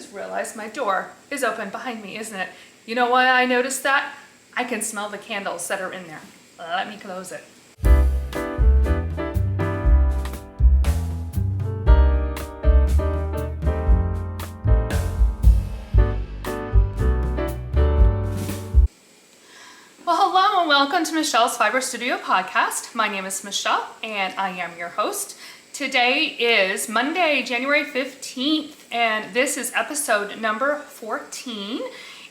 just realized my door is open behind me, isn't it? You know why I noticed that? I can smell the candles that are in there. Let me close it. Well, hello and welcome to Michelle's Fiber Studio podcast. My name is Michelle and I am your host. Today is Monday, January 15th, and this is episode number 14.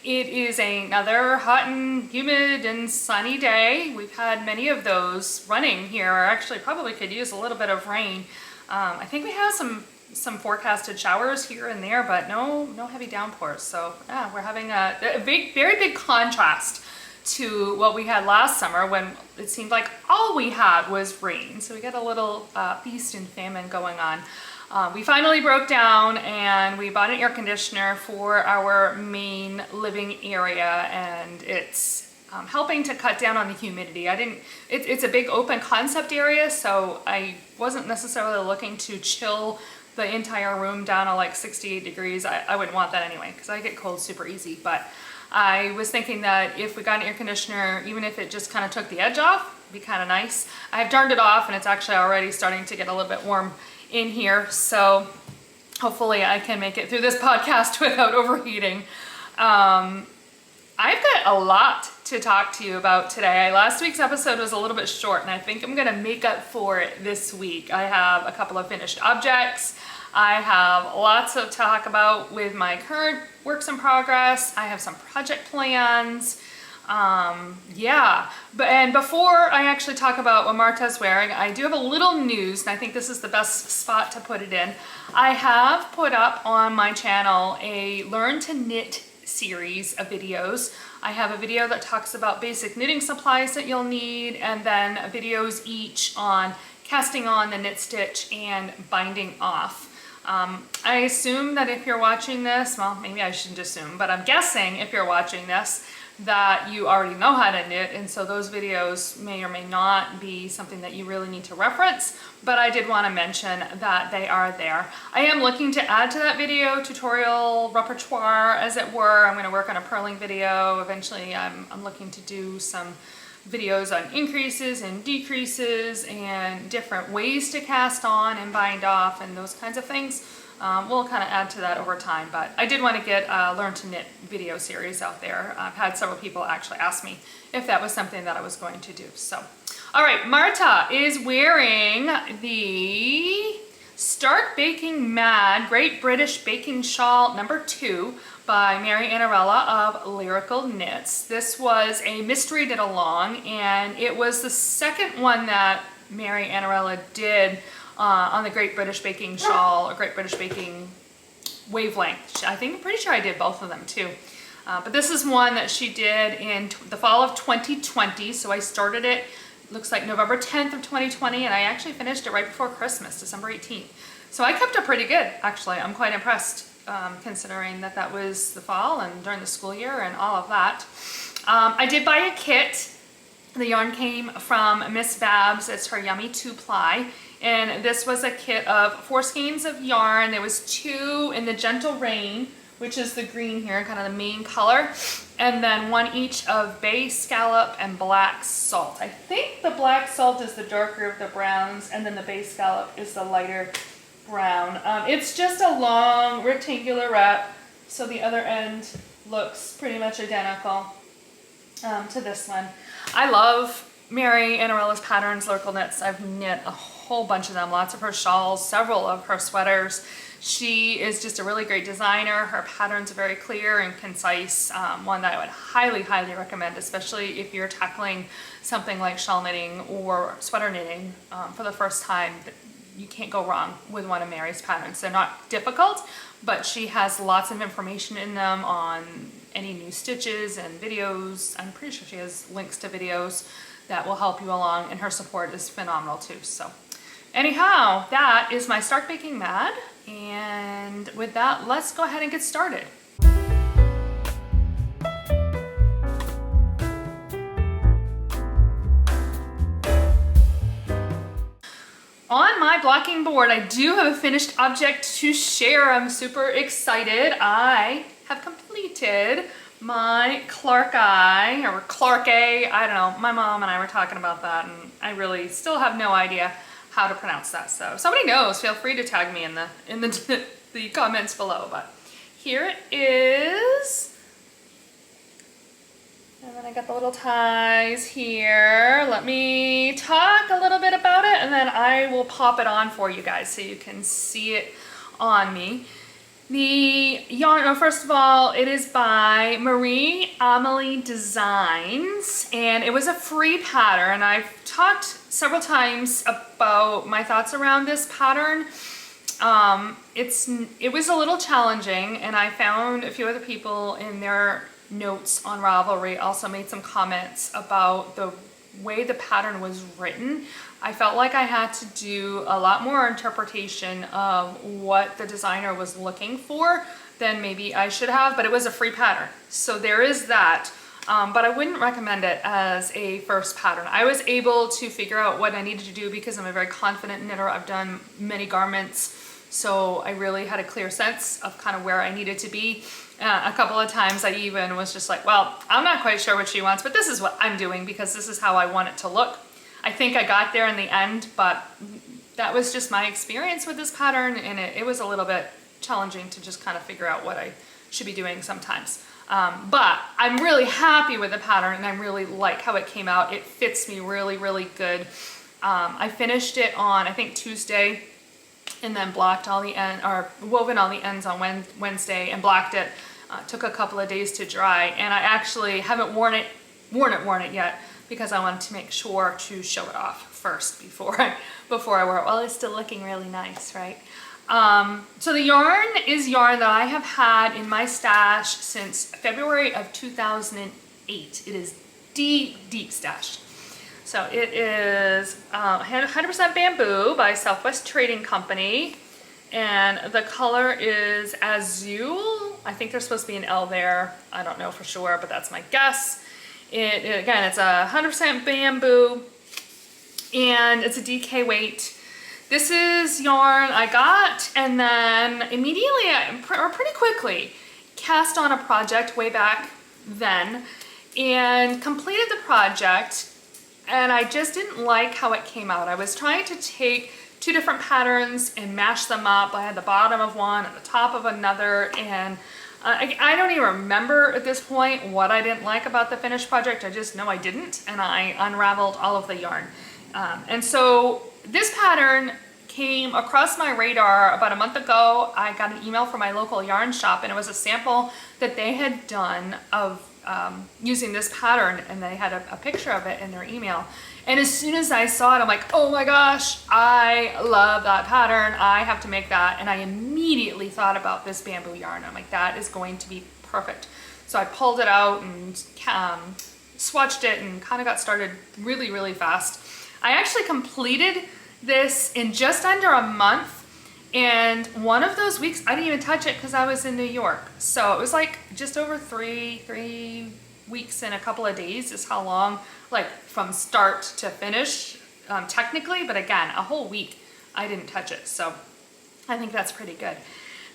It is another hot and humid and sunny day. We've had many of those running here. Actually, probably could use a little bit of rain. I think we have some forecasted showers here and there, but no heavy downpours. So yeah, we're having a very big contrast to what we had last summer when it seemed like all we had was rain. So we got a little feast and famine going on. We finally broke down and we bought an air conditioner for our main living area, and it's helping to cut down on the humidity. It's a big open concept area, so I wasn't necessarily looking to chill the entire room down to like 68 degrees. I wouldn't want that anyway, because I get cold super easy. But I was thinking that if we got an air conditioner, even if it just kind of took the edge off, it'd be kind of nice. I've turned it off and it's actually already starting to get a little bit warm in here. So hopefully I can make it through this podcast without overheating. I've got a lot to talk to you about today. Last week's episode was a little bit short, and I think I'm gonna make up for it this week. I have a couple of finished objects. I have lots of talk about with my current works in progress. I have some project plans. And before I actually talk about what Marta's wearing, I do have a little news, and I think this is the best spot to put it in. I have put up on my channel a Learn to Knit series of videos. I have a video that talks about basic knitting supplies that you'll need, and then videos each on casting on the knit stitch and binding off. I assume that if you're watching this, well, maybe I shouldn't assume, but I'm guessing if you're watching this, that you already know how to knit, and so those videos may or may not be something that you really need to reference, but I did want to mention that they are there. I am looking to add to that video tutorial repertoire, as it were. I'm going to work on a purling video. Eventually, I'm looking to do some videos on increases and decreases and different ways to cast on and bind off and those kinds of things. We'll kind of add to that over time, but I did want to get a Learn to Knit video series out there. I've had several people actually ask me if that was something that I was going to do. So, all right, Marta is wearing the Stark Baking Mad Great British Baking Shawl #2 by Mary Annarella of Lyrical Knits. This was a mystery knit along, and it was the second one that Mary Annarella did on the Great British Baking Shawl or Great British Baking wavelength. I'm pretty sure I did both of them too. But this is one that she did in the fall of 2020. So I started it, looks like November 10th of 2020, and I actually finished it right before Christmas, December 18th. So I kept up pretty good, actually. I'm quite impressed, considering that was the fall and during the school year and all of that. I did buy a kit. The yarn came from Miss Babs. It's her Yummy 2-ply. And this was a kit of 4 skeins of yarn. There was 2 in the Gentle Rain, which is the green here, kind of the main color. And then 1 each of Bay Scallop and Black Salt. I think the Black Salt is the darker of the browns, and then the Bay Scallop is the lighter brown. It's just a long rectangular wrap, so the other end looks pretty much identical to this one. I love Mary Annarella's patterns, Lyrical Knits. I've knit a whole bunch of them, lots of her shawls, several of her sweaters. She is just a really great designer. Her patterns are very clear and concise. One that I would highly recommend, especially if you're tackling something like shawl knitting or sweater knitting for the first time. You can't go wrong with one of Mary's patterns. They're not difficult, but she has lots of information in them on any new stitches and videos. I'm pretty sure she has links to videos that will help you along, and her support is phenomenal too. So anyhow, that is my Stark Baking Mad, and with that, let's go ahead and get started. on my blocking board, I do have a finished object to share. I'm super excited. I have completed my Clarkei, or Clarkei, I don't know. My mom and I were talking about that, and I really still have no idea how to pronounce that. So if somebody knows, feel free to tag me in the the comments below. But here it is. And then I got the little ties here. Let me talk a little bit about it, and then I will pop it on for you guys so you can see it on me. The yarn, oh, first of all, it is by Marie Amelie Designs, and it was a free pattern. I've talked several times about my thoughts around this pattern. It was a little challenging, and I found a few other people in their notes on Ravelry also made some comments about the way the pattern was written. I felt like I had to do a lot more interpretation of what the designer was looking for than maybe I should have, but it was a free pattern. So there is that, but I wouldn't recommend it as a first pattern. I was able to figure out what I needed to do because I'm a very confident knitter. I've done many garments, so I really had a clear sense of kind of where I needed to be. A couple of times I even was just like, well, I'm not quite sure what she wants, but this is what I'm doing because this is how I want it to look. I think I got there in the end, but that was just my experience with this pattern, and it was a little bit challenging to just kind of figure out what I should be doing sometimes. But I'm really happy with the pattern, and I really like how it came out. It fits me really, really good. I finished it on, I think, Tuesday, and then blocked all the ends, or woven all the ends on Wednesday and blocked it. Took a couple of days to dry, and I actually haven't worn it yet because I wanted to make sure to show it off first before I wear it. Well, it's still looking really nice, right? So the yarn is yarn that I have had in my stash since February of 2008. It is deep, deep stash. So it is 100% bamboo by Southwest Trading Company, and the color is Azul. I think there's supposed to be an L there. I don't know for sure, but that's my guess. Again, it's 100% bamboo, and it's a DK weight. This is yarn I got, and then immediately, or pretty quickly, cast on a project way back then, and completed the project, and I just didn't like how it came out. I was trying to take two different patterns and mash them up. I had the bottom of one and the top of another, and I don't even remember at this point what I didn't like about the finished project. I just know I didn't, and I unraveled all of the yarn. And so this pattern came across my radar about a month ago. I got an email from my local yarn shop, and it was a sample that they had done of using this pattern, and they had a picture of it in their email. And as soon as I saw it, I'm like, oh my gosh, I love that pattern. I have to make that. And I immediately thought about this bamboo yarn. I'm like, that is going to be perfect. So I pulled it out and swatched it and kind of got started really, really fast. I actually completed this in just under a month. And one of those weeks, I didn't even touch it because I was in New York. So it was like just over three weeks and a couple of days is how long, like from start to finish, technically, but again, a whole week I didn't touch it. So I think that's pretty good.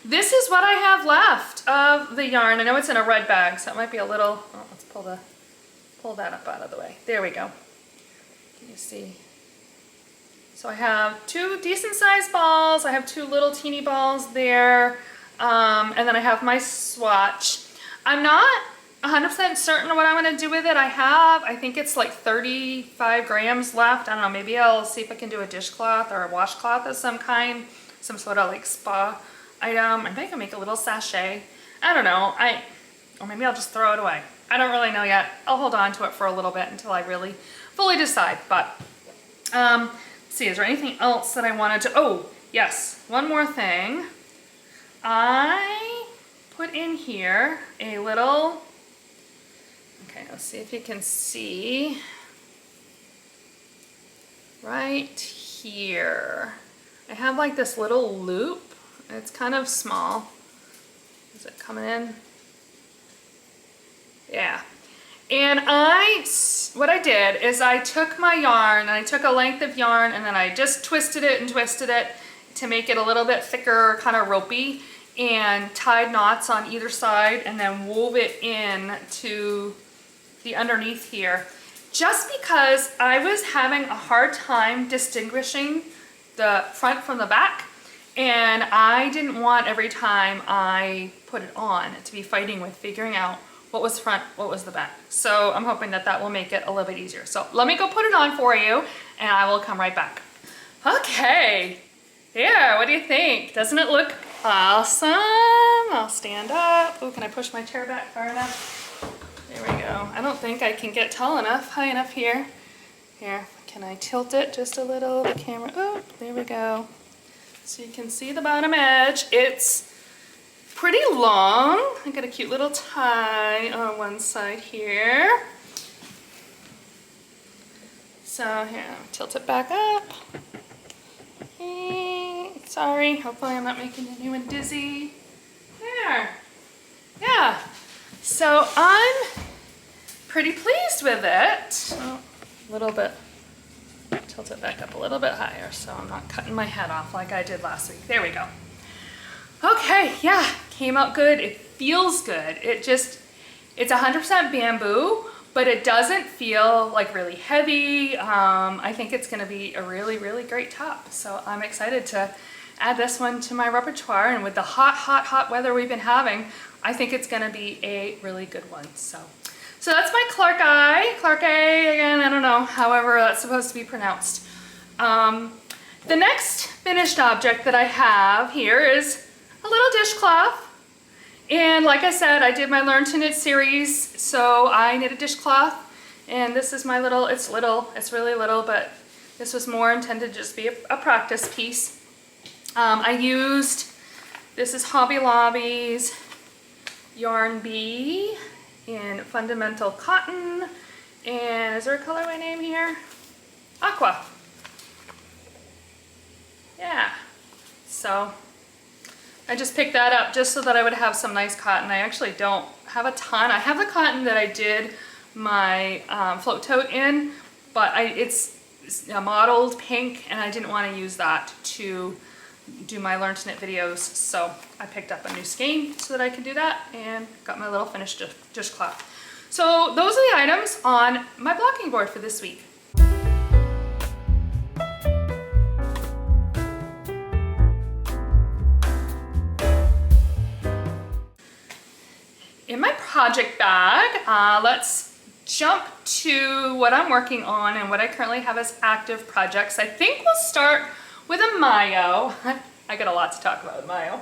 This is what I have left of the yarn. I know it's in a red bag, so it might be a little, oh, let's pull that up out of the way. There we go. Can you see? So I have two decent sized balls. I have two little teeny balls there. And then I have my swatch. I'm not 100% certain what I'm going to do with it. I think it's like 35 grams left. I don't know, maybe I'll see if I can do a dishcloth or a washcloth of some kind, some sort of like spa item. I think I can make a little sachet. I don't know, or maybe I'll just throw it away. I don't really know yet. I'll hold on to it for a little bit until I really fully decide. But let's see, is there anything else that I wanted to, oh yes, one more thing. I put in here a little, okay, let's see if you can see right here. I have like this little loop. It's kind of small. Is it coming in? Yeah. And I what I did is I took my yarn and I took a length of yarn and then I just twisted it and twisted it to make it a little bit thicker, kind of ropey, and tied knots on either side and then wove it in to the underneath here. Just because I was having a hard time distinguishing the front from the back, and I didn't want every time I put it on to be fighting with figuring out what was front, what was the back. So I'm hoping that that will make it a little bit easier. So let me go put it on for you and I will come right back. Okay, there, what do you think? Doesn't it look awesome? I'll stand up. Oh, can I push my chair back far enough? There we go. I don't think I can get tall enough, high enough here. Here, can I tilt it just a little, the camera? Oh, there we go. So you can see the bottom edge. It's pretty long. I got a cute little tie on one side here. So here, I'll tilt it back up. Sorry, hopefully I'm not making anyone dizzy. There. Yeah. So I'm pretty pleased with it. Oh, a little bit. Tilt it back up a little bit higher so I'm not cutting my head off like I did last week. There we go. Okay, yeah, came out good. It feels good. It's 100% bamboo, but it doesn't feel like really heavy. I think it's gonna be a really, really great top. So I'm excited to add this one to my repertoire, and with the hot weather we've been having, I think it's gonna be a really good one. So that's my Clarkei again, I don't know, however that's supposed to be pronounced. The next finished object that I have here is a little dishcloth. And like I said, I did my Learn to Knit series, so I knit a dishcloth. And this is my little, it's really little, but this was more intended to just be a practice piece. This is Hobby Lobby's Yarn Bee in Fundamental Cotton, and is there a colorway name here? Aqua. Yeah, so I just picked that up just so that I would have some nice cotton. I actually don't have a ton. I have the cotton that I did my float tote in, but it's a mottled pink and I didn't want to use that to do my Learn to Knit videos, so I picked up a new skein so that I could do that and got my little finished dishcloth. So those are the items on my blocking board for this week. In my project bag, let's jump to what I'm working on and what I currently have as active projects. I think we'll start with Ameyo. I got a lot to talk about Ameyo.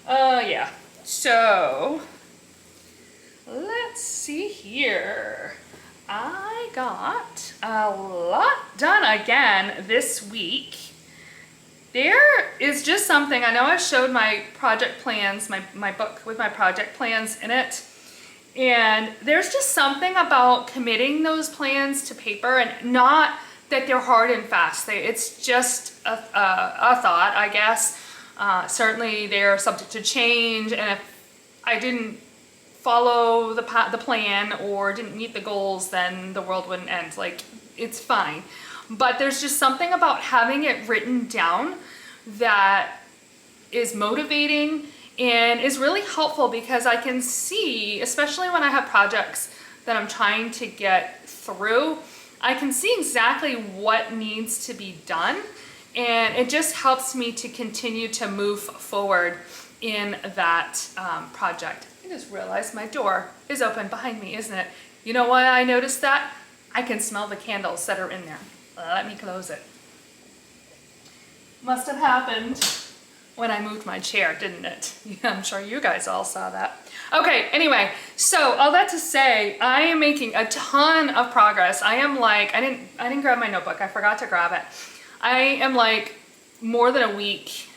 Yeah, so let's see here. I got a lot done again this week. There is just something, I know I showed my project plans, my book with my project plans in it, and there's just something about committing those plans to paper, and not that they're hard and fast. It's just a thought, I guess. Certainly they're subject to change, and if I didn't follow the plan or didn't meet the goals, then the world wouldn't end. Like, it's fine. But there's just something about having it written down that is motivating and is really helpful, because I can see, especially when I have projects that I'm trying to get through, I can see exactly what needs to be done, and it just helps me to continue to move forward in that project. I just realized my door is open behind me, isn't it? You know why I noticed that? I can smell the candles that are in there. Let me close it. Must have happened when I moved my chair, didn't it? Yeah, I'm sure you guys all saw that. Okay, anyway, so all that to say, I am making a ton of progress. I am like, I didn't grab my notebook. I forgot to grab it. I am like more than a week,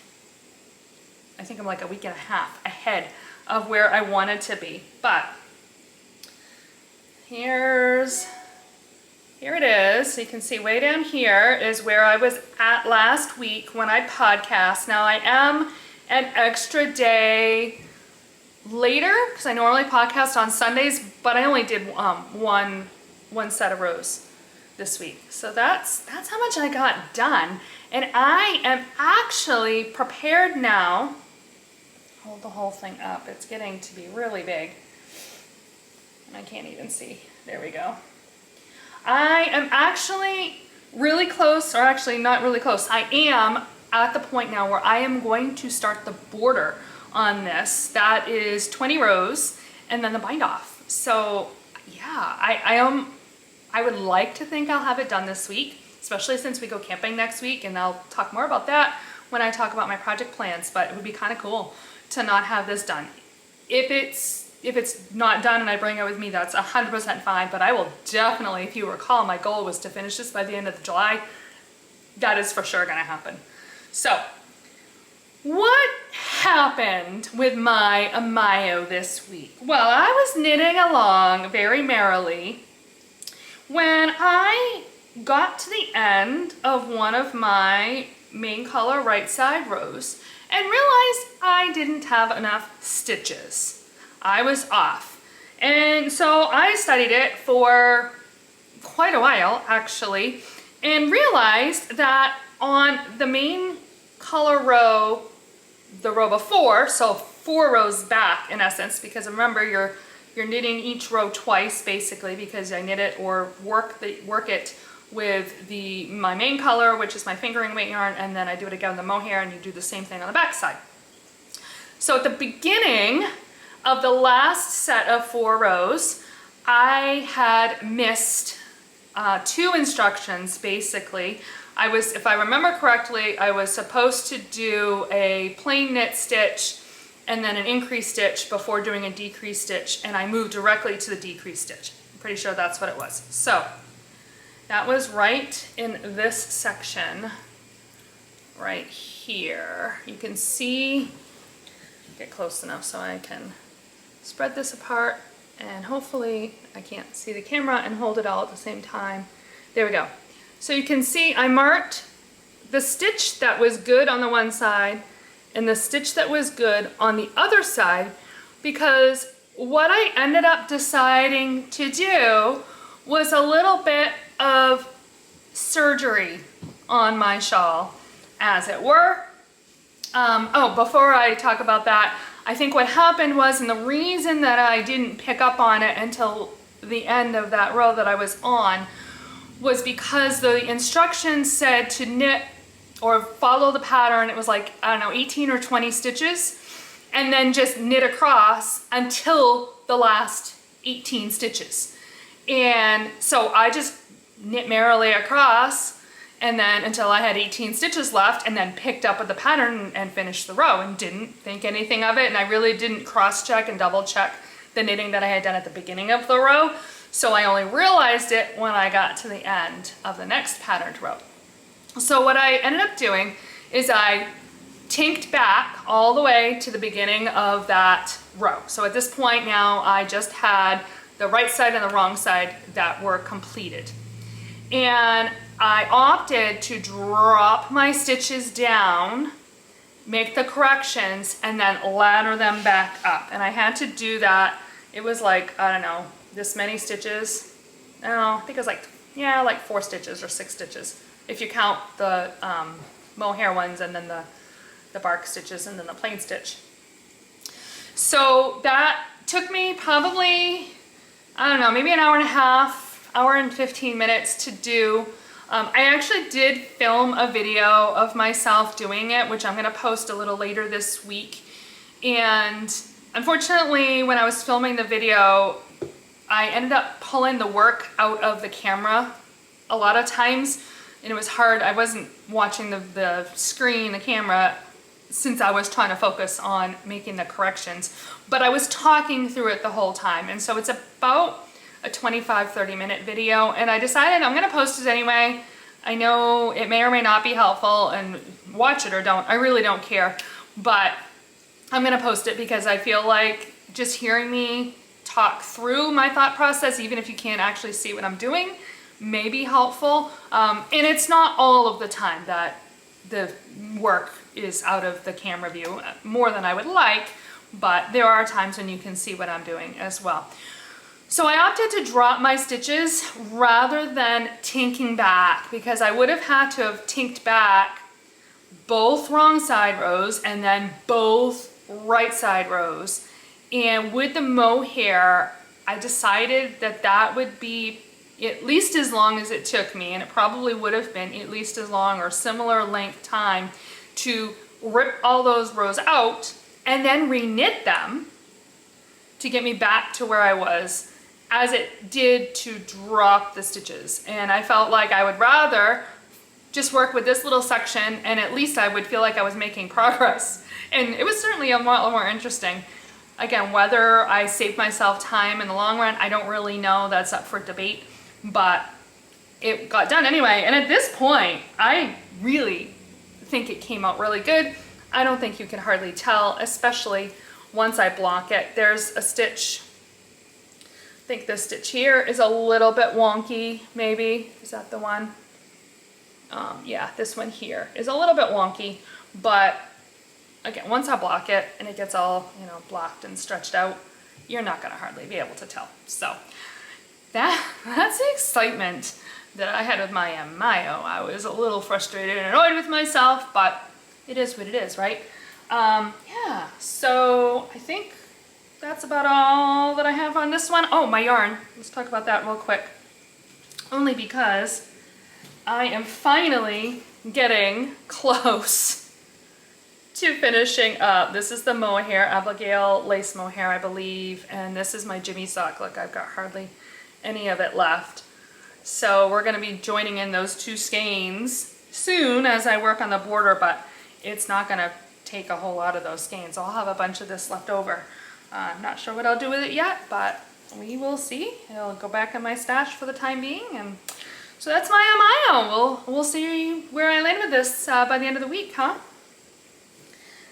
I think I'm like a week and a half ahead of where I wanted to be. But here it is. So you can see way down here is where I was at last week when I podcast. Now I am an extra day later because I normally podcast on Sundays, but I only did one one set of rows this week. So that's how much I got done. And I am actually prepared now. Hold the whole thing up. It's getting to be really big. I can't even see. There we go. I am actually really close, or actually not really close. I am at the point now where I am going to start the border on this. That is 20 rows and then the bind off. So yeah, I would like to think I'll have it done this week, especially since we go camping next week, and I'll talk more about that when I talk about my project plans, but it would be kind of cool to not have this done. If it's not done and I bring it with me, that's 100% fine, but I will definitely, if you recall, my goal was to finish this by the end of July. That is for sure gonna happen. So, what happened with my Ameyo this week? Well, I was knitting along very merrily when I got to the end of one of my main color right side rows and realized I didn't have enough stitches. I was off. And so I studied it for quite a while actually, and realized that on the main color row, the row before, so 4 rows back in essence, because remember you're knitting each row twice basically, because I knit it or work it with my main color, which is my fingering weight yarn, and then I do it again with the mohair, and you do the same thing on the back side. So at the beginning of the last set of 4 rows, I had missed 2 instructions basically. If I remember correctly, I was supposed to do a plain knit stitch and then an increase stitch before doing a decrease stitch, and I moved directly to the decrease stitch. I'm pretty sure that's what it was. So that was right in this section right here. You can see, get close enough so I can spread this apart, and hopefully I can't see the camera and hold it all at the same time. There we go. So you can see I marked the stitch that was good on the one side and the stitch that was good on the other side, because what I ended up deciding to do was a little bit of surgery on my shawl, as it were. Oh, before I talk about that, I think what happened was, and the reason that I didn't pick up on it until the end of that row that I was on, was because the instructions said to knit or follow the pattern. It was like, I don't know, 18 or 20 stitches, and then just knit across until the last 18 stitches. And so I just knit merrily across, and then until I had 18 stitches left, and then picked up with the pattern and finished the row and didn't think anything of it. And I really didn't cross-check and double-check the knitting that I had done at the beginning of the row. So I only realized it when I got to the end of the next patterned row. So what I ended up doing is I tinked back all the way to the beginning of that row. So at this point now, I just had the right side and the wrong side that were completed. And I opted to drop my stitches down, make the corrections, and then ladder them back up. And I had to do that. It was like, I don't know, this many stitches. I think it was like, yeah, like 4 stitches or 6 stitches, if you count the mohair ones and then the bark stitches and then the plain stitch. So that took me probably, I don't know, maybe an hour and a half, hour and 15 minutes to do. I actually did film a video of myself doing it, which I'm going to post a little later this week. And unfortunately, when I was filming the video, I ended up pulling the work out of the camera a lot of times, and it was hard. I wasn't watching the screen, the camera, since I was trying to focus on making the corrections, but I was talking through it the whole time. And so it's about a 25-30 minute video, and I decided I'm gonna post it anyway. I know it may or may not be helpful, and watch it or don't, I really don't care, but I'm gonna post it because I feel like just hearing me talk through my thought process, even if you can't actually see what I'm doing, may be helpful. And it's not all of the time that the work is out of the camera view, more than I would like, but there are times when you can see what I'm doing as well. So I opted to drop my stitches rather than tinking back, because I would have had to have tinked back both wrong side rows and then both right side rows. And with the mohair, I decided that that would be at least as long as it took me, and it probably would have been at least as long or similar length time to rip all those rows out and then re-knit them to get me back to where I was, as it did to drop the stitches. And I felt like I would rather just work with this little section, and at least I would feel like I was making progress. And it was certainly a lot more interesting. Again, whether I saved myself time in the long run, I don't really know. That's up for debate, but it got done anyway. And at this point, I really think it came out really good. I don't think you can hardly tell, especially once I block it. There's a stitch, I think this stitch here is a little bit wonky, maybe. Is that the one? Yeah, this one here is a little bit wonky, but again, once I block it and it gets all, you know, blocked and stretched out, you're not gonna hardly be able to tell. So that's the excitement that I had with my Ameyo. I was a little frustrated and annoyed with myself, but it is what it is, right? Yeah, so I think that's about all that I have on this one. Oh, my yarn. Let's talk about that real quick. Only because I am finally getting close to finishing up. This is the mohair, Abigail lace mohair, I believe, and this is my Jimmy sock. Look, I've got hardly any of it left. So we're gonna be joining in those two skeins soon as I work on the border, but it's not gonna take a whole lot of those skeins. I'll have a bunch of this left over. I'm not sure what I'll do with it yet, but we will see. It'll go back in my stash for the time being, and so that's my Ameyo. We'll see where I land with this by the end of the week, huh?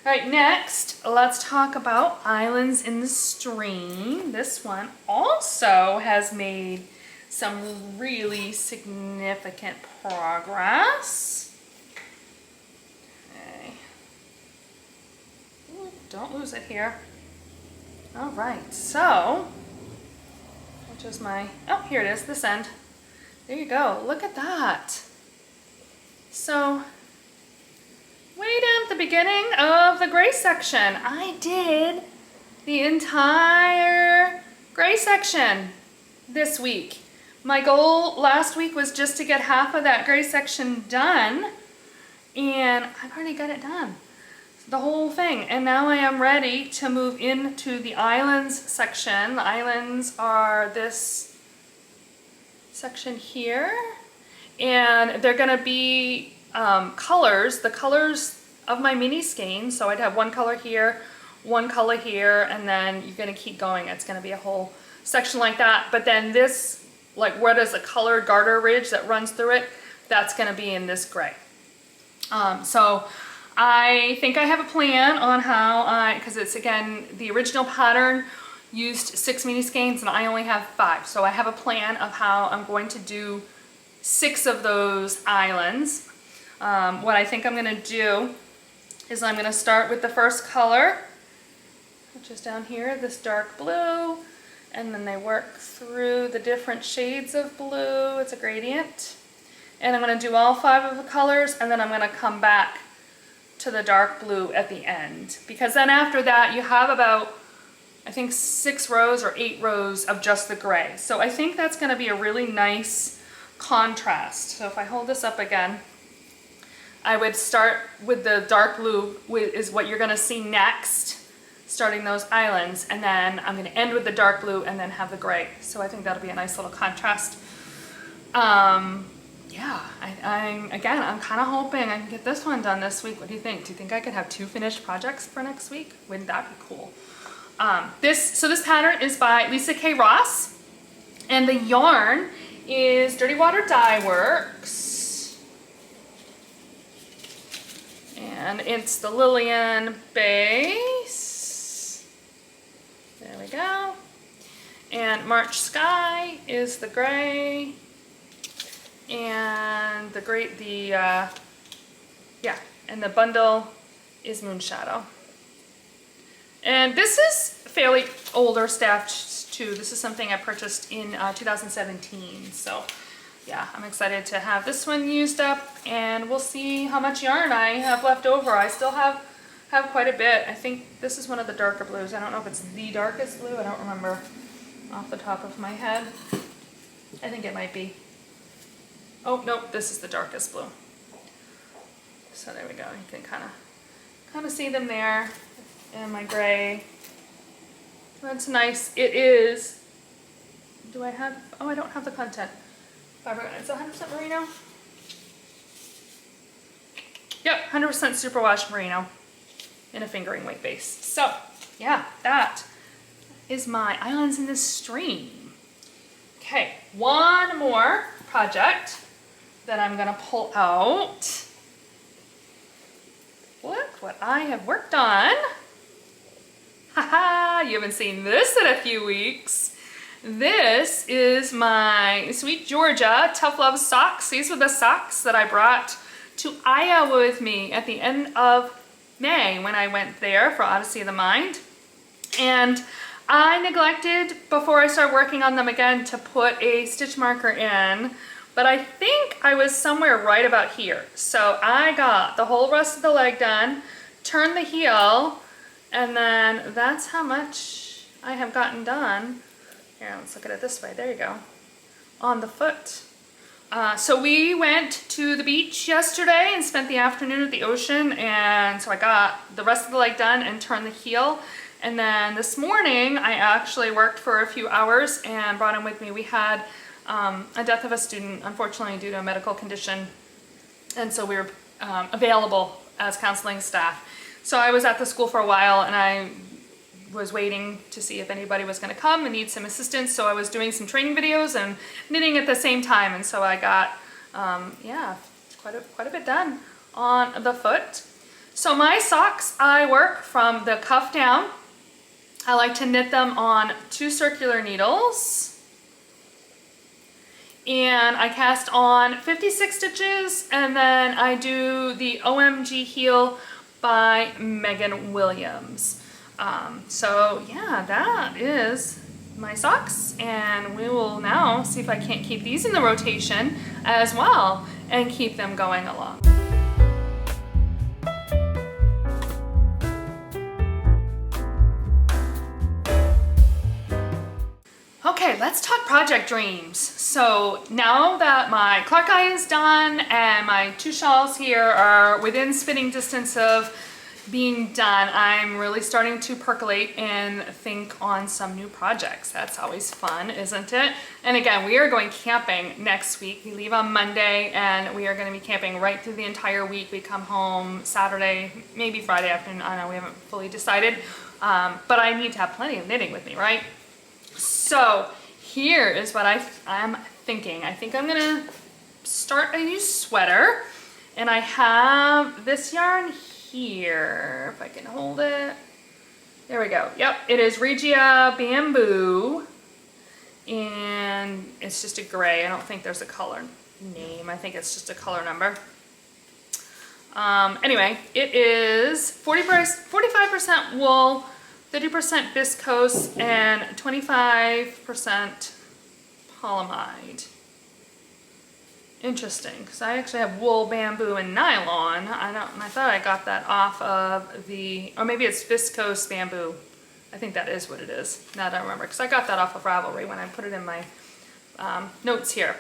All right, next, let's talk about Islands in the Stream. This one also has made some really significant progress. Okay. Ooh, don't lose it here. All right, so, which is my, oh, here it is, this end. There you go, look at that. So, way down at the beginning of the gray section, I did the entire gray section this week. My goal last week was just to get half of that gray section done, and I've already got it done, the whole thing. And now I am ready to move into the islands section. The islands are this section here, and they're gonna be colors, the colors of my mini skein. So I'd have one color here, one color here, and then you're gonna keep going. It's gonna be a whole section like that. But then this, like where there's a colored garter ridge that runs through it, that's gonna be in this gray. So I think I have a plan on how because it's again, the original pattern used 6 mini skeins and I only have 5. So I have a plan of how I'm going to do 6 of those islands. What I think I'm gonna do is I'm gonna start with the first color, which is down here, this dark blue, and then they work through the different shades of blue. It's a gradient. And I'm gonna do all 5 of the colors, and then I'm gonna come back to the dark blue at the end. Because then after that, you have about, I think 6 rows or 8 rows of just the gray. So I think that's gonna be a really nice contrast. So if I hold this up again, I would start with the dark blue, is what you're gonna see next, starting those islands, and then I'm gonna end with the dark blue and then have the gray. So I think that'll be a nice little contrast. Yeah, I'm kind of hoping I can get this one done this week. What do you think? Do you think I could have 2 finished projects for next week? Wouldn't that be cool? This pattern is by Lisa K. Ross, and the yarn is Dirty Water Dye Works, and it's the Lillian base. There we go. And March Sky is the gray, and and the bundle is Moonshadow. And this is fairly older staff too. This is something I purchased in 2017. So yeah, I'm excited to have this one used up, and we'll see how much yarn I have left over. I still have quite a bit. I think this is one of the darker blues. I don't know if it's the darkest blue. I don't remember off the top of my head. I think it might be. Oh, nope, this is the darkest blue. So there we go. You can kind of see them there. And my gray. That's nice. It is. Do I have? Oh, I don't have the content. Fabric. It's 100% merino. Yep, 100% superwash merino in a fingering weight base. So yeah, that is my Islands in the Stream. Okay, one more project that I'm gonna pull out. Look what I have worked on. Haha, you haven't seen this in a few weeks. This is my Sweet Georgia Tough Love socks. These are the socks that I brought to Iowa with me at the end of May when I went there for Odyssey of the Mind. And I neglected, before I started working on them again, to put a stitch marker in, but I think I was somewhere right about here. So I got the whole rest of the leg done, turned the heel, and then that's how much I have gotten done. Here, let's look at it this way. There you go. On the foot. So we went to the beach yesterday and spent the afternoon at the ocean, and so I got the rest of the leg done and turned the heel. And then this morning I actually worked for a few hours and brought him with me. We had a death of a student, unfortunately, due to a medical condition, and so we were available as counseling staff. So I was at the school for a while, and I was waiting to see if anybody was going to come and need some assistance. So I was doing some training videos and knitting at the same time, and so I got yeah, quite a bit done on the foot. So my socks, I work from the cuff down. I like to knit them on 2 circular needles, and I cast on 56 stitches, and then I do the OMG heel by Megan Williams. So yeah, that is my socks, and we will now see if I can't keep these in the rotation as well and keep them going along. Okay, let's talk project dreams. So now that my Clarkei is done and my 2 shawls here are within spitting distance of being done, I'm really starting to percolate and think on some new projects. That's always fun, isn't it? And again, we are going camping next week. We leave on Monday and we are going to be camping right through the entire week. We come home Saturday, maybe Friday afternoon. I don't know, we haven't fully decided. But I need to have plenty of knitting with me, right? So here is what I'm thinking. I think I'm gonna start a new sweater, and I have this yarn here, if I can hold it. There we go. Yep, it is Regia Bamboo, and it's just a gray. I don't think there's a color name. I think it's just a color number. Anyway, it is 45% wool, 30% viscose, and 25% polyamide. Interesting, because I actually have wool, bamboo, and nylon. I thought I got that off of the, or maybe it's viscose bamboo. I think that is what it is. Now that I remember, because I got that off of Ravelry when I put it in my notes here.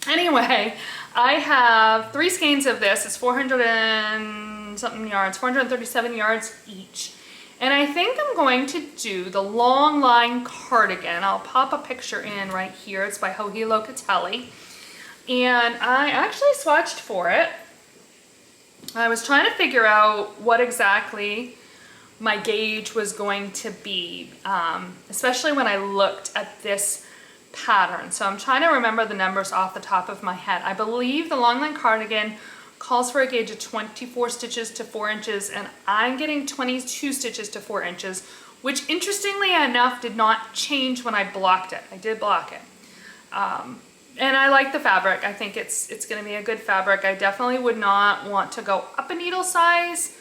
Anyway, I have 3 skeins of this. It's 400 and something yards, 437 yards each. And I think I'm going to do the Longline cardigan. I'll pop a picture in right here. It's by Locatelli. And I actually swatched for it. I was trying to figure out what exactly my gauge was going to be, especially when I looked at this pattern. So I'm trying to remember the numbers off the top of my head. I believe the Longline cardigan calls for a gauge of 24 stitches to 4 inches, and I'm getting 22 stitches to 4 inches, which interestingly enough did not change when I blocked it. I did block it. And I like the fabric. I think it's going to be a good fabric. I definitely would not want to go up a needle size.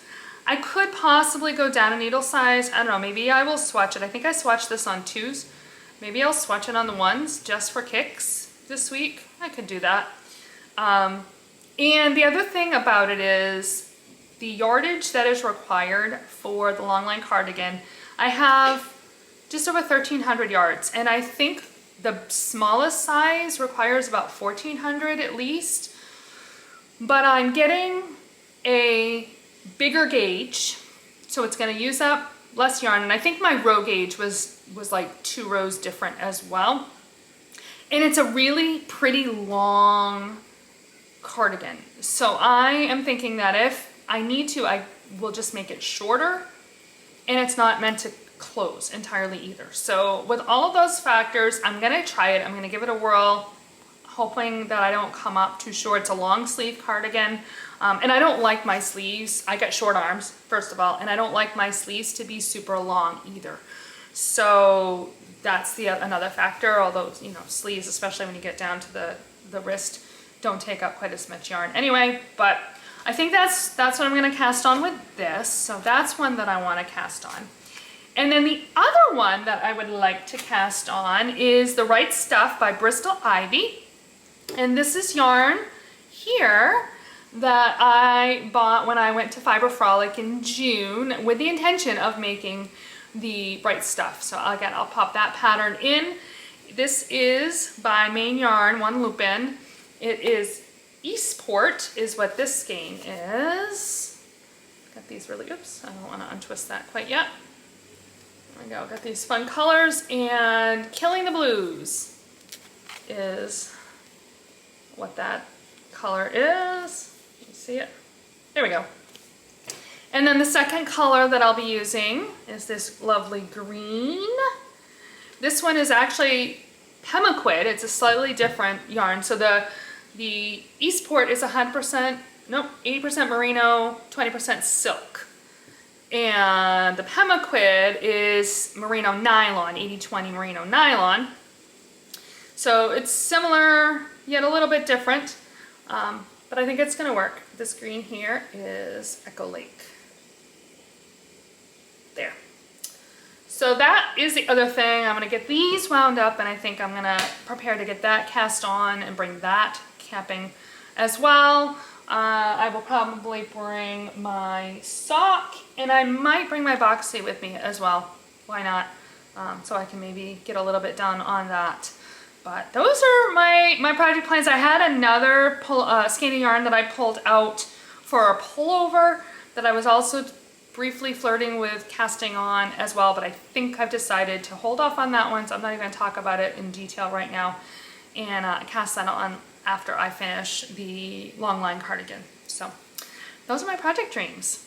I could possibly go down a needle size. I don't know, maybe I will swatch it. I think I swatched this on 2s. Maybe I'll swatch it on the ones just for kicks this week. I could do that. And the other thing about it is the yardage that is required for the Longline cardigan. I have just over 1,300 yards, and I think the smallest size requires about 1,400 at least. But I'm getting a bigger gauge, so it's going to use up less yarn, and I think my row gauge was like 2 rows different as well. And it's a really pretty long cardigan, so I am thinking that if I need to, I will just make it shorter, and it's not meant to close entirely either. So with all of those factors, I'm gonna try it. I'm gonna give it a whirl, hoping that I don't come up too short. It's a long sleeve cardigan. And I don't like my sleeves. I got short arms, first of all, and I don't like my sleeves to be super long either. So that's another factor, although, you know, sleeves, especially when you get down to the wrist, don't take up quite as much yarn anyway. But I think that's what I'm gonna cast on with this. So that's one that I wanna cast on. And then the other one that I would like to cast on is The Right Stuff by Bristol Ivy. And this is yarn here that I bought when I went to Fiber Frolic in June with the intention of making the Bright Stuff. So again, I'll pop that pattern in. This is by Main Yarn, One Loop In. It is Eastport is what this skein is. Got these really, oops, I don't want to untwist that quite yet. There we go, got these fun colors, and Killing the Blues is what that color is. See it? There we go. And then the second color that I'll be using is this lovely green. This one is actually Pemaquid. It's a slightly different yarn. So the Eastport is 100%, nope, 80% merino, 20% silk. And the Pemaquid is merino nylon, 80-20 merino nylon. So it's similar, yet a little bit different. But I think it's gonna work. This green here is Echo Lake. There. So that is the other thing. I'm gonna get these wound up, and I think I'm gonna prepare to get that cast on and bring that capping as well. I will probably bring my sock, and I might bring my boxy with me as well. Why not? So I can maybe get a little bit done on that. But those are my project plans. I had another skein of yarn that I pulled out for a pullover that I was also briefly flirting with casting on as well, but I think I've decided to hold off on that one, so I'm not even gonna talk about it in detail right now, and cast that on after I finish the Longline cardigan. So those are my project dreams.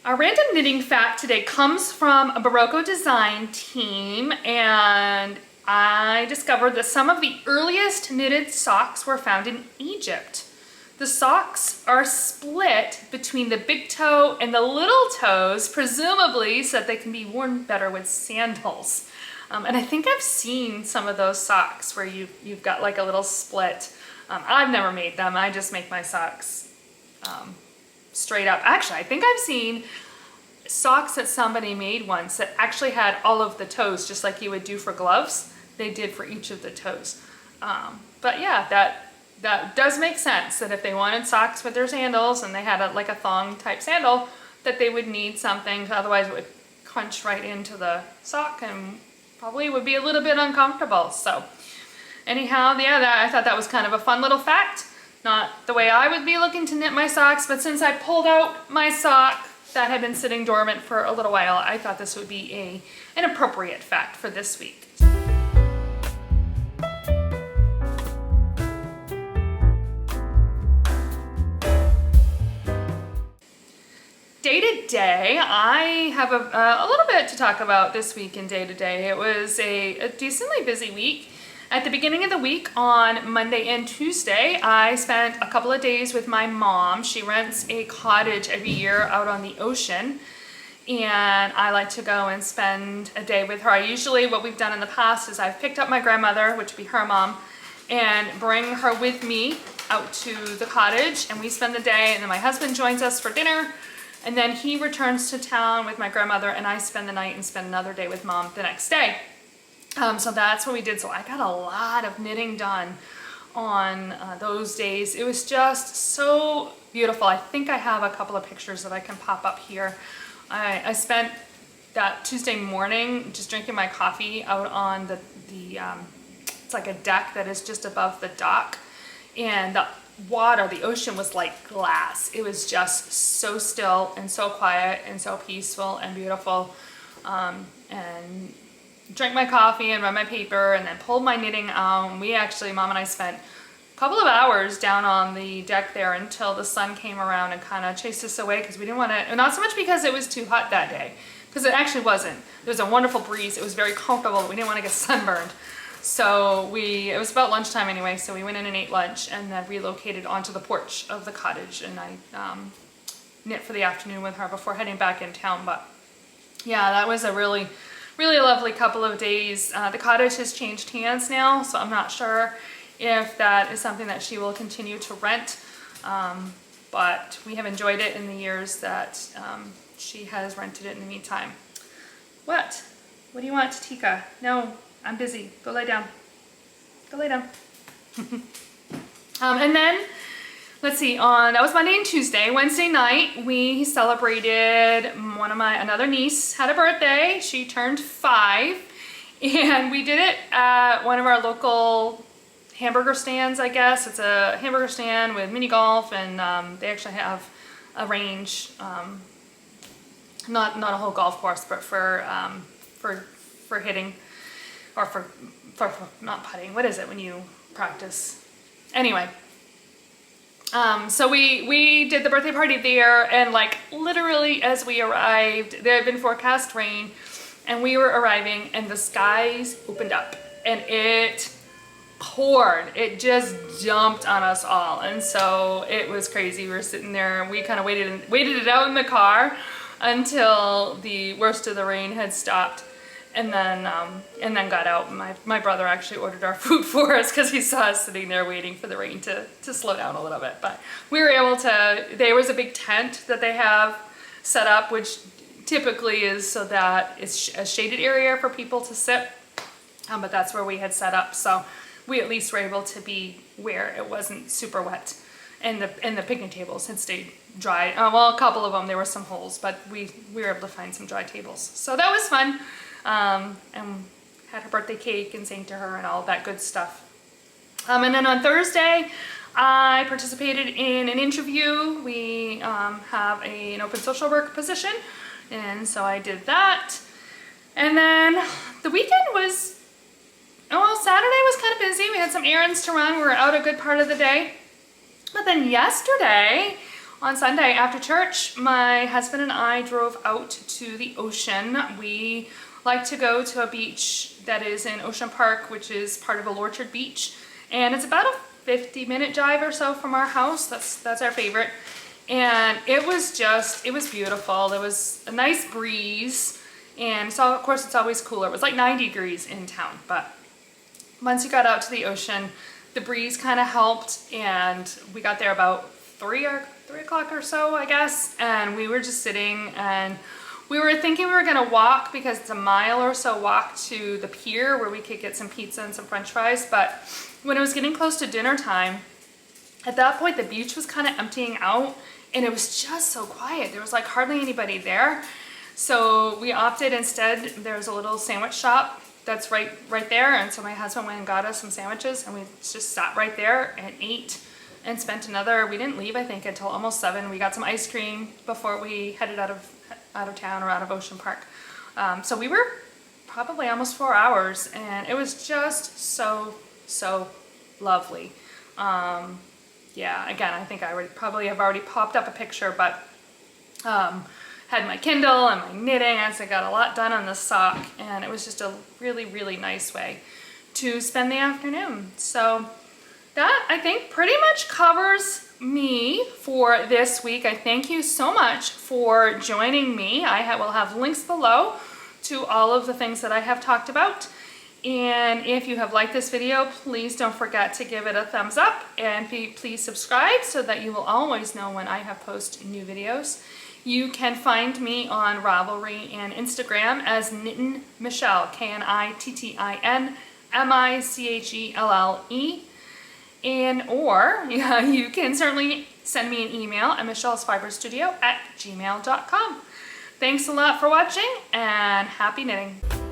Our random knitting fact today comes from a Barocco design team, and I discovered that some of the earliest knitted socks were found in Egypt. The socks are split between the big toe and the little toes, presumably so that they can be worn better with sandals. And I think I've seen some of those socks where you've got like a little split. I've never made them. I just make my socks straight up. Actually, I think I've seen socks that somebody made once that actually had all of the toes, just like you would do for gloves. They did for each of the toes. But yeah, that does make sense, that if they wanted socks with their sandals and they had like a thong type sandal, that they would need something, otherwise it would crunch right into the sock and probably would be a little bit uncomfortable. So anyhow, yeah, I thought that was kind of a fun little fact. Not the way I would be looking to knit my socks, but since I pulled out my sock that had been sitting dormant for a little while, I thought this would be an appropriate fact for this week. Day to day, I have a little bit to talk about this week in day to day. It was a decently busy week. At the beginning of the week, on Monday and Tuesday, I spent a couple of days with my mom. She rents a cottage every year out on the ocean, and I like to go and spend a day with her. Usually what we've done in the past is I've picked up my grandmother, which would be her mom, and bring her with me out to the cottage and we spend the day, and then my husband joins us for dinner, and then he returns to town with my grandmother, and I spend the night and spend another day with Mom the next day. So that's what we did. So I got a lot of knitting done on those days. It was just so beautiful. I think I have a couple of pictures that I can pop up here. I spent that Tuesday morning just drinking my coffee out on the it's like a deck that is just above the dock, and the water, the ocean was like glass. It was just so still and so quiet and so peaceful and beautiful. And drank my coffee and read my paper and then pulled my knitting out. We actually, Mom and I spent a couple of hours down on the deck there until the sun came around and kind of chased us away, because we didn't want to, not so much because it was too hot that day, because it actually wasn't. There was a wonderful breeze. It was very comfortable. We didn't want to get sunburned. So it was about lunchtime anyway, so we went in and ate lunch and then relocated onto the porch of the cottage, and I knit for the afternoon with her before heading back in town. But yeah, that was a really lovely couple of days. The cottage has changed hands now, so I'm not sure if that is something that she will continue to rent, but we have enjoyed it in the years that she has rented it in the meantime. What do you want, Tika? No, I'm busy. Go lay down. Go lay down. And then, let's see, that was Monday and Tuesday. Wednesday night, we celebrated another niece had a birthday. She turned 5, and we did it at one of our local hamburger stands, I guess. It's a hamburger stand with mini golf, and they actually have a range, not a whole golf course, but for hitting, or for not putting. What is it when you practice? Anyway. So we did the birthday party there, and like literally as we arrived, there had been forecast rain, and we were arriving and the skies opened up and it poured. It just dumped on us all, and so it was crazy. We were sitting there and we kind of waited it out in the car until the worst of the rain had stopped. And then got out. My brother actually ordered our food for us because he saw us sitting there waiting for the rain to slow down a little bit. But we were able to, there was a big tent that they have set up, which typically is so that it's a shaded area for people to sit. But that's where we had set up. So we at least were able to be where it wasn't super wet. And the picnic tables had stayed dry. Well, a couple of them, there were some holes, but we were able to find some dry tables. So that was fun. And had her birthday cake and sang to her and all that good stuff. And then on Thursday, I participated in an interview. We have an open social work position, and so I did that. And then the weekend was, Saturday was kind of busy. We had some errands to run. We were out a good part of the day. But then yesterday, on Sunday after church, my husband and I drove out to the ocean. We like to go to a beach that is in Ocean Park, which is part of Orchard Beach, and it's about a 50-minute drive or so from our house. That's our favorite. And it was beautiful. There was a nice breeze, and so of course it's always cooler. It was like 90 degrees in town, but once you got out to the ocean, the breeze kind of helped, and we got there about 3 o'clock or so, I guess, and we were just sitting, and we were thinking we were gonna walk because it's a mile or so walk to the pier where we could get some pizza and some french fries. But when it was getting close to dinner time, at that point the beach was kind of emptying out and it was just so quiet. There was like hardly anybody there. So we opted instead, there's a little sandwich shop that's right there. And so my husband went and got us some sandwiches, and we just sat right there and ate and spent we didn't leave I think until almost 7. We got some ice cream before we headed out of town or out of Ocean Park. So we were probably almost 4 hours, and it was just so lovely. Yeah, again, I think I probably have already popped up a picture, but had my Kindle and my knitting, as I got a lot done on the sock, and it was just a really nice way to spend the afternoon. So that, I think, pretty much covers me for this week. I thank you so much for joining me. I will have links below to all of the things that I have talked about. And if you have liked this video, please don't forget to give it a thumbs up, and please subscribe so that you will always know when I have posted new videos. You can find me on Ravelry and Instagram as Knittin' Michelle, KNITTINMICHELLE. Or you can certainly send me an email at michellesfiberstudio@gmail.com. Thanks a lot for watching, and happy knitting!